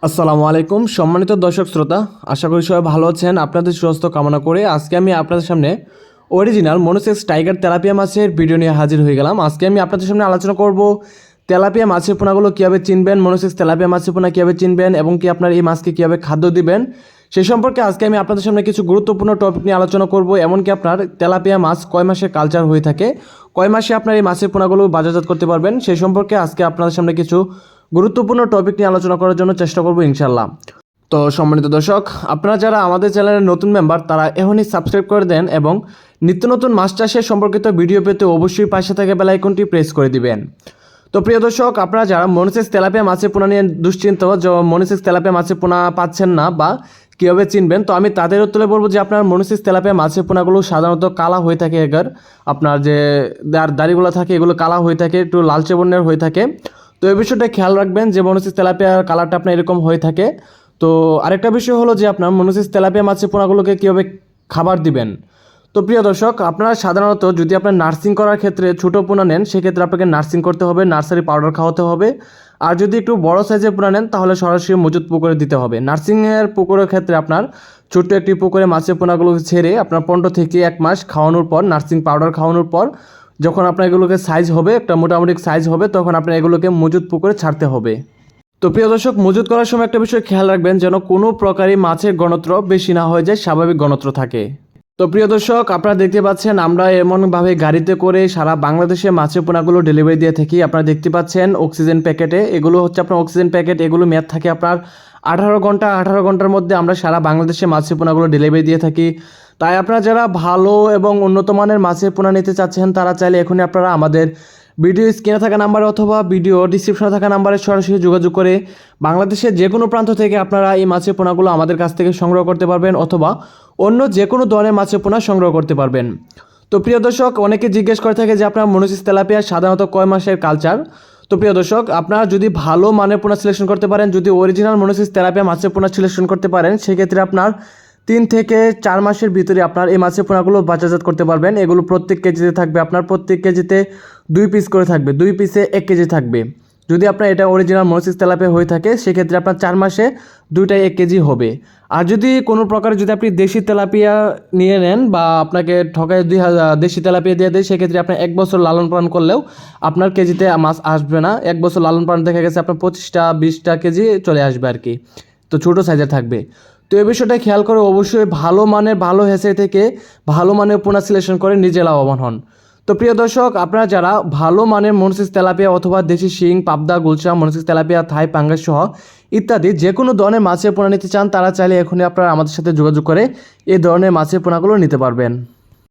আসসালামু আলাইকুম সম্মানিত দর্শক শ্রোতা, আশা করি সবাই ভালো আছেন। আপনাদের সুস্বাস্থ্য কামনা করে আজকে আমি আপনাদের সামনে অরিজিনাল মনোসেক্স টাইগার তেলাপিয়া মাছের ভিডিও নিয়ে হাজির হয়ে গেলাম। আজকে আমি আপনাদের সামনে আলোচনা করব তেলাপিয়া মাছের পোনাগুলো কীভাবে চিনবেন, মনোসেক্স তেলাপিয়া মাছের পোনা কীভাবে চিনবেন এবং কি আপনার এই মাছকে কীভাবে খাদ্য দিবেন সেই সম্পর্কে আজকে আমি আপনাদের সামনে কিছু গুরুত্বপূর্ণ টপিক নিয়ে আলোচনা করব। এমনকি আপনার তেলাপিয়া মাছ কয় মাসে কালচার হয়ে থাকে, কয় মাসে আপনার এই মাছের পোনাগুলো বাজারজাত করতে পারবেন সেই সম্পর্কে আজকে আপনাদের সামনে কিছু গুরুত্বপূর্ণ টপিক নিয়ে আলোচনা করার জন্য চেষ্টা করব ইনশাল্লাহ। তো সম্মানিত দর্শক, আপনারা যারা আমাদের চ্যানেলের নতুন মেম্বার তারা এখনই সাবস্ক্রাইব করে দেন এবং নিত্য নতুন মাছ চাষের সম্পর্কিত ভিডিও পেতে অবশ্যই পাশে থাকা বেল আইকনটি প্রেস করে দিবেন। তো প্রিয় দর্শক, আপনারা যারা মনোসেক্স তেলাপিয়া মাছের পোনা নিয়ে দুশ্চিন্ত, যে মনোসেক্স তেলাপিয়া মাছের পোনা পাচ্ছেন না বা কীভাবে চিনবেন, তো আমি তাদের উত্তরে বলবো যে আপনার মনোসেক্স তেলাপিয়া মাছের পোনাগুলো সাধারণত কালা হয়ে থাকে। এগার আপনার যে দাড়িগুলো থাকে এগুলো কালা হয়ে থাকে, একটু লালচে বর্ণের হয়ে থাকে। তো এই বিষয়টা খেয়াল রাখবেন যে মনোসেক্স তেলাপিয়ার কালারটা আপনার এরকম হয়ে থাকে। তো আরেকটা বিষয় হলো যে আপনার মনোসেক্স তেলাপিয়া মাছের পোনাগুলোকে কীভাবে খাবার দিবেন। তো প্রিয় দর্শক, আপনারা সাধারণত যদি আপনার নার্সিং করার ক্ষেত্রে ছোটো পোনা নেন সেক্ষেত্রে আপনাকে নার্সিং করতে হবে, নার্সারি পাউডার খাওয়াতে হবে। আর যদি একটু বড় সাইজের পোনা নেন তাহলে সরাসরি মজুদ পুকুরে দিতে হবে। নার্সিংয়ের পুকুরের ক্ষেত্রে আপনার ছোট্ট একটি পুকুরে মাছের পোনাগুলো ছেড়ে আপনার 15 থেকে 1 মাস খাওয়ানোর পর, নার্সিং পাউডার খাওয়ানোর পর যখন আপনার এগুলোকে সাইজ হবে, একটা মোটামুটি সাইজ হবে, তখন আপনার এগুলোকে মজুদ পুকুরে ছাড়তে হবে। তো প্রিয় দর্শক, মজুদ করার সময় একটা বিষয় খেয়াল রাখবেন যেন কোনো প্রকারই মাছের ঘনত্ব বেশি না হয়ে যায়, স্বাভাবিক ঘনত্ব থাকে। তো প্রিয় দর্শক, আপনারা দেখতে পাচ্ছেন আমরা এমনভাবে গাড়িতে করে সারা বাংলাদেশে মাছের পোনাগুলো ডেলিভারি দিয়ে থাকি। আপনারা দেখতে পাচ্ছেন অক্সিজেন প্যাকেটে, এগুলো হচ্ছে আপনার অক্সিজেন প্যাকেট, এগুলো মেয়াদ থাকে আপনার 18 ঘন্টার মধ্যে আমরা সারা বাংলাদেশে মাছের পোনাগুলো ডেলিভারি দিয়ে থাকি। তাই আপনারা যারা ভালো এবং উন্নত মানের মাছের পোনা নিতে চাচ্ছেন তারা চাইলে এখনই আপনারা আমাদের ভিডিও স্ক্রিনে থাকা নাম্বারে অথবা ভিডিও ডিসক্রিপশনে থাকা নাম্বারে সরাসরি যোগাযোগ করে বাংলাদেশের যে কোনো প্রান্ত থেকে আপনারা এই মাছের পোনাগুলো আমাদের কাছ থেকে সংগ্রহ করতে পারবেন অথবা অন্য যে কোনো ধরনের মাছের পোনা সংগ্রহ করতে পারবেন। তো প্রিয় দর্শক, অনেকে জিজ্ঞেস করে থাকে যে আপনার মনোসেক্স তেলাপিয়া সাধারণত কয় মাসের কালচার। তো প্রিয় দর্শক, আপনারা যদি ভালো মানের পোনা সিলেকশন করতে পারেন, যদি অরিজিনাল মনোসেক্স তেলাপিয়া মাছের পোনা সিলেকশন করতে পারেন সেক্ষেত্রে আপনার 3 থেকে 4 মাসের ভিতরে আপনার এই মাছের পোনাগুলো বাজারজাত করতে পারবেন। এগুলো প্রত্যেক কেজিতে থাকবে আপনার প্রত্যেক কেজিতে 2 পিস করে থাকবে, 2 পিসে 1 কেজি থাকবে। যদি আপনার এটা অরিজিনাল মনোসেক্স তেলাপিয়া হয়ে থাকে সেক্ষেত্রে আপনার 4 মাসে 2টাই 1 কেজি হবে। আর যদি কোনো প্রকারে যদি আপনি দেশি তেলাপিয়া নিয়ে নেন বা আপনাকে ঠকায় দেশি তেলাপিয়া দিয়ে দেয় সেক্ষেত্রে আপনার 1 বছর লালন পালন করলেও আপনার কেজিতে মাছ আসবে না। 1 বছর লালন পালন দেখা গেছে আপনার 25-20টা কেজি চলে আসবে আর কি। তো ছোটো সাইজের থাকবে। তো এই বিষয়টা খেয়াল করে অবশ্যই ভালো মানের ভালো হেসে থেকে ভালো মানের পোনা সিলেকশন করে নিজে লাভবান হন। তো প্রিয় দর্শক, আপনারা যারা ভালো মানের মনোসেক্স তেলাপিয়া অথবা দেশি শিং, পাবদা, গুলশা, মনোসেক্স তেলাপিয়া, থাই, পাঙ্গাস সহ ইত্যাদি যে কোনো ধরনের মাছের পোনা নিতে চান তারা চাইলে এখনই আপনারা আমাদের সাথে যোগাযোগ করে এই ধরনের মাছের পোনাগুলো নিতে পারবেন।